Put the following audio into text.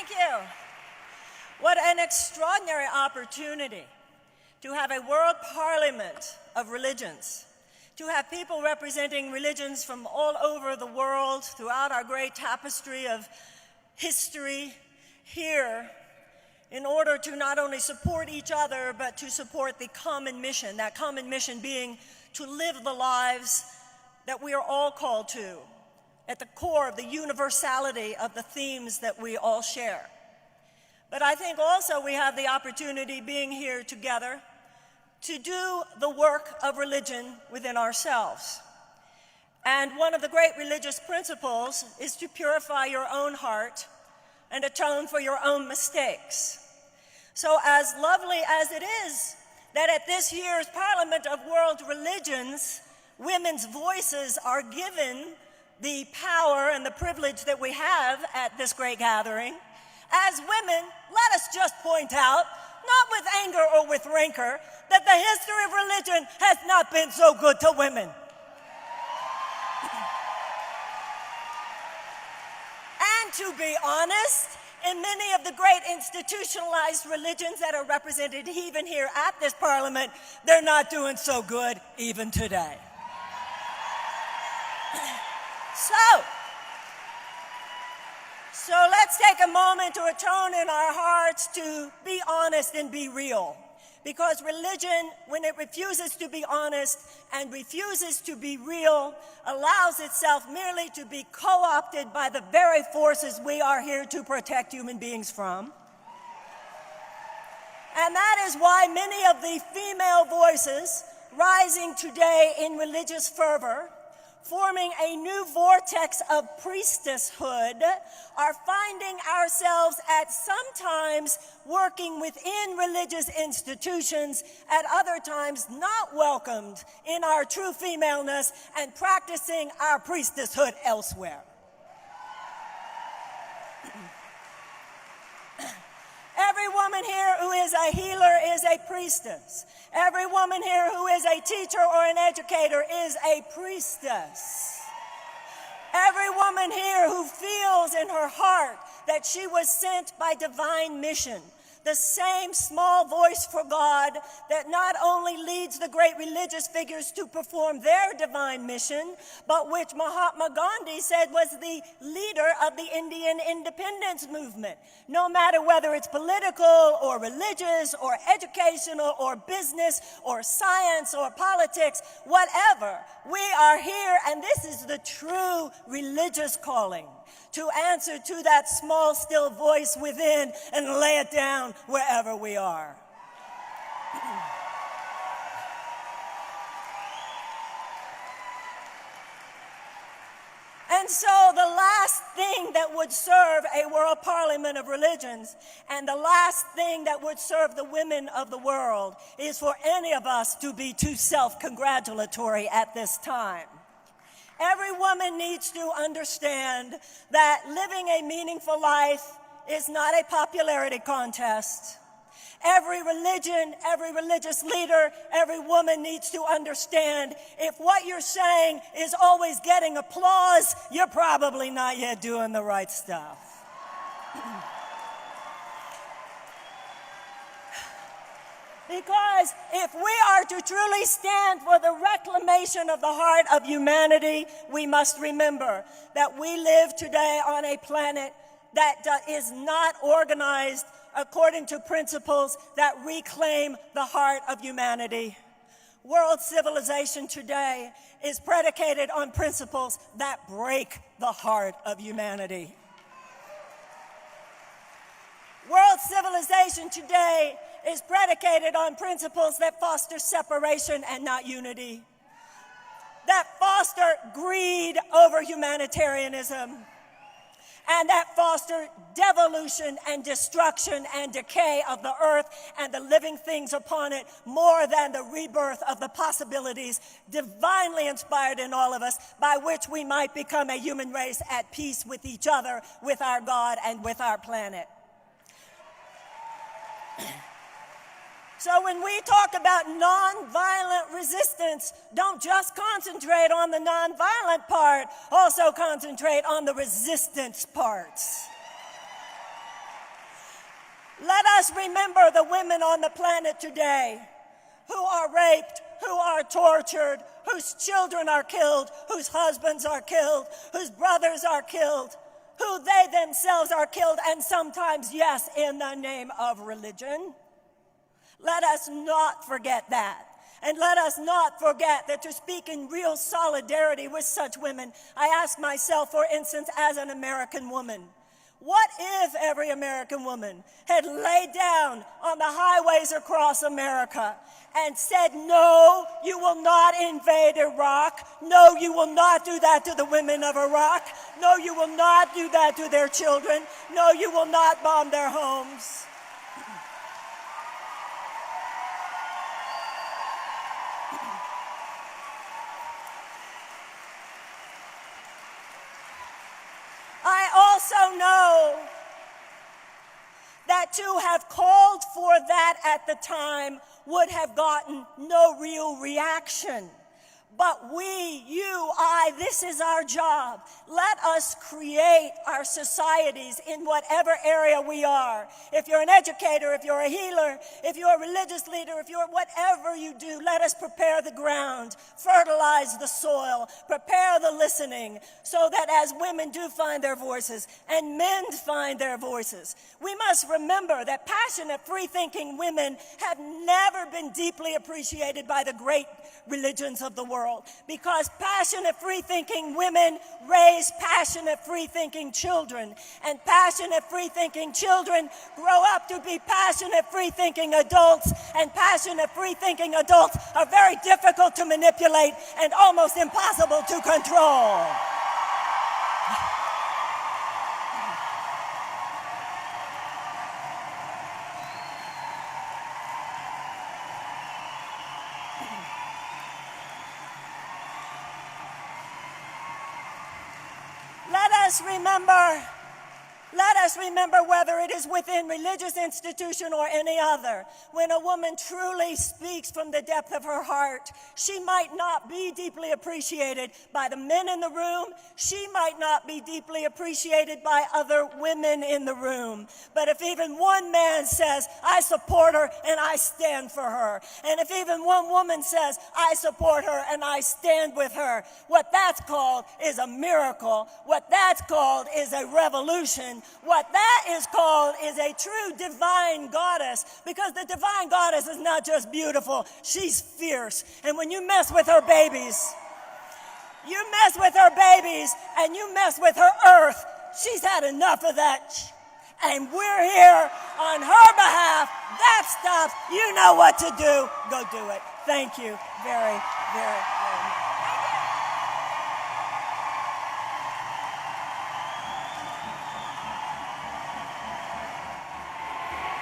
Thank you. What an extraordinary opportunity to have a world parliament of religions, to have people representing religions from all over the world throughout our great tapestry of history here in order to not only support each other, but to support the common mission, that common mission being to live the lives that we are all called to, at the core of the universality of the themes that we all share. But I think also we have the opportunity, being here together, to do the work of religion within ourselves. And one of the great religious principles is to purify your own heart and atone for your own mistakes. So as lovely as it is that at this year's Parliament of World Religions, women's voices are given the power and the privilege that we have at this great gathering, as women, let us just point out, not with anger or with rancor, that the history of religion has not been so good to women. And to be honest, in many of the great institutionalized religions that are represented even here at this Parliament, they're not doing so good even today. So let's take a moment to atone in our hearts to be honest and be real. Because religion, when it refuses to be honest and refuses to be real, allows itself merely to be co-opted by the very forces we are here to protect human beings from. And that is why many of the female voices rising today in religious fervor, forming a new vortex of priestesshood, are finding ourselves at sometimes working within religious institutions, at other times not welcomed in our true femaleness and practicing our priestesshood elsewhere. Every woman here who is a healer is a priestess. Every woman here who is a teacher or an educator is a priestess. Every woman here who feels in her heart that she was sent by divine mission, the same small voice for God that not only leads the great religious figures to perform their divine mission, but which Mahatma Gandhi said was the leader of the Indian independence movement. No matter whether it's political or religious or educational or business or science or politics, whatever, we are here, and this is the true religious calling, to answer to that small, still voice within and lay it down wherever we are. And so the last thing that would serve a world parliament of religions, and the last thing that would serve the women of the world, is for any of us to be too self-congratulatory at this time. Every woman needs to understand that living a meaningful life is not a popularity contest. Every religion, every religious leader, every woman needs to understand if what you're saying is always getting applause, you're probably not yet doing the right stuff. Because if we are to truly stand for the reclamation of the heart of humanity, we must remember that we live today on a planet that is not organized according to principles that reclaim the heart of humanity. World civilization today is predicated on principles that break the heart of humanity. World civilization today is predicated on principles that foster separation and not unity, that foster greed over humanitarianism, and that foster devolution and destruction and decay of the earth and the living things upon it more than the rebirth of the possibilities divinely inspired in all of us, by which we might become a human race at peace with each other, with our God, and with our planet. So when we talk about nonviolent resistance, don't just concentrate on the nonviolent part, also concentrate on the resistance parts. Let us remember the women on the planet today who are raped, who are tortured, whose children are killed, whose husbands are killed, whose brothers are killed, who they themselves are killed, and sometimes, yes, in the name of religion. Let us not forget that. And let us not forget that to speak in real solidarity with such women, I ask myself, for instance, as an American woman, what if every American woman had laid down on the highways across America and said, no, you will not invade Iraq. No, you will not do that to the women of Iraq. No, you will not do that to their children. No, you will not bomb their homes. I also know that to have called for that at the time would have gotten no real reaction. But we, you, I, this is our job. Let us create our societies in whatever area we are. If you're an educator, if you're a healer, if you're a religious leader, if you're whatever you do, let us prepare the ground, fertilize the soil, prepare the listening, so that as women do find their voices and men find their voices, we must remember that passionate, free-thinking women have never been deeply appreciated by the great religions of the world, because passionate, free-thinking women raise passionate, free-thinking children, and passionate, free-thinking children grow up to be passionate, free-thinking adults, and passionate, free-thinking adults are very difficult to manipulate and almost impossible to control. Let us remember, whether it is within religious institution or any other, when a woman truly speaks from the depth of her heart, she might not be deeply appreciated by the men in the room. She might not be deeply appreciated by other women in the room. But if even one man says, I support her and I stand for her, and if even one woman says, I support her and I stand with her, what that's called is a miracle. What that's called is a revolution. What that is called is a true divine goddess, because the divine goddess is not just beautiful, she's fierce. And when you mess with her babies, and you mess with her earth, she's had enough of that. And we're here on her behalf. That stops. You know what to do. Go do it. Thank you very, very, very much.